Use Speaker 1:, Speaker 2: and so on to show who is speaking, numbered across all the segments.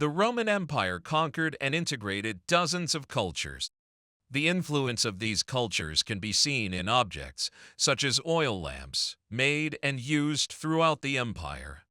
Speaker 1: The Roman Empire conquered and integrated dozens of cultures. The influence of these cultures can be seen in objects, such as oil lamps, made and used throughout the empire.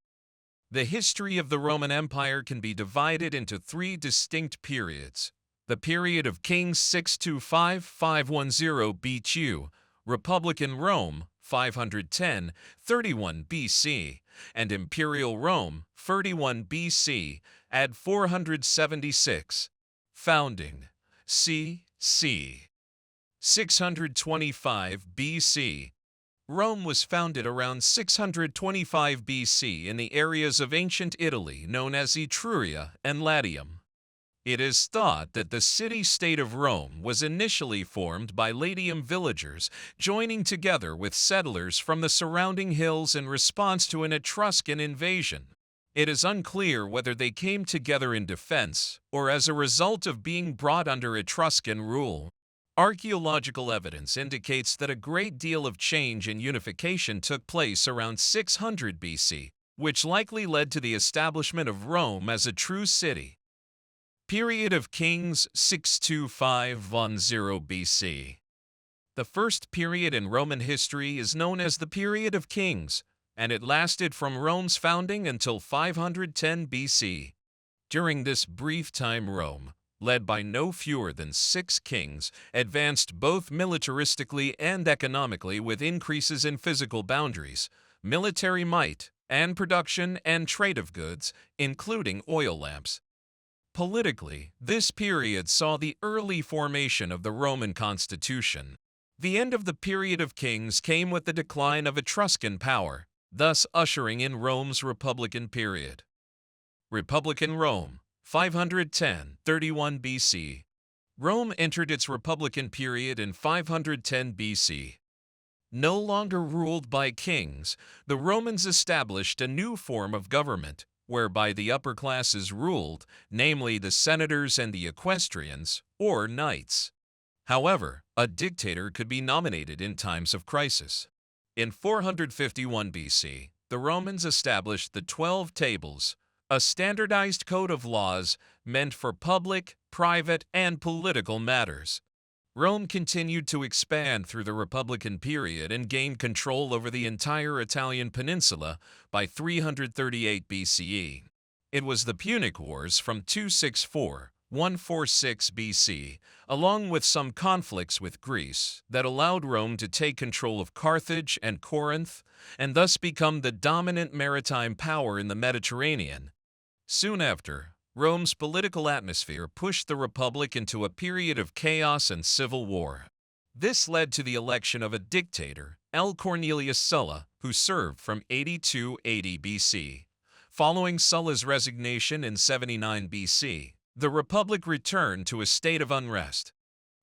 Speaker 1: The history of the Roman Empire can be divided into three distinct periods. The period of Kings 625–510 BQ, Republican Rome 510–31 BC, and Imperial Rome 31 BC at 476. Founding c. 625 BC. Rome was founded around 625 BC in the areas of ancient Italy known as Etruria and Latium. It is thought that the city-state of Rome was initially formed by Latium villagers joining together with settlers from the surrounding hills in response to an Etruscan invasion. It is unclear whether they came together in defense or as a result of being brought under Etruscan rule. Archaeological evidence indicates that a great deal of change and unification took place around 600 BC, which likely led to the establishment of Rome as a true city. Period of Kings 625–10 BC. The first period in Roman history is known as the Period of Kings, and it lasted from Rome's founding until 510 BC. During this brief time, Rome, led by no fewer than 6 kings, advanced both militaristically and economically with increases in physical boundaries, military might, and production and trade of goods, including oil lamps. Politically, this period saw the early formation of the Roman constitution. The end of the period of kings came with the decline of Etruscan power, thus ushering in Rome's Republican period. Republican Rome, 510–31 BC. Rome entered its Republican period in 510 BC. No longer ruled by kings, the Romans established a new form of government, whereby the upper classes ruled, namely the senators and the equestrians, or knights. However, a dictator could be nominated in times of crisis. In 451 BC, the Romans established the 12 Tables, a standardized code of laws meant for public, private, and political matters. Rome continued to expand through the Republican period and gained control over the entire Italian peninsula by 338 BCE. It was the Punic Wars from 264–146 BC, along with some conflicts with Greece, that allowed Rome to take control of Carthage and Corinth, and thus become the dominant maritime power in the Mediterranean. Soon after, Rome's political atmosphere pushed the Republic into a period of chaos and civil war. This led to the election of a dictator, L. Cornelius Sulla, who served from 82–80 BC. Following Sulla's resignation in 79 BC, the Republic returned to a state of unrest.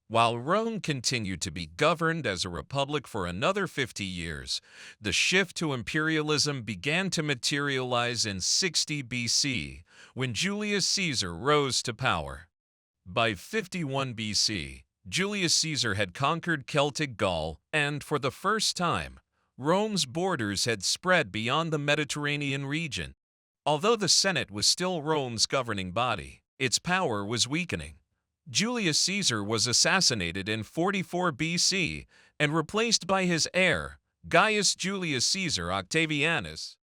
Speaker 1: While Rome continued to be governed as a republic for another 50 years, the shift to imperialism began to materialize in 60 BC, when Julius Caesar rose to power. By 51 BC, Julius Caesar had conquered Celtic Gaul, and for the first time, Rome's borders had spread beyond the Mediterranean region. Although the Senate was still Rome's governing body, its power was weakening. Julius Caesar was assassinated in 44 BC and replaced by his heir, Gaius Julius Caesar Octavianus.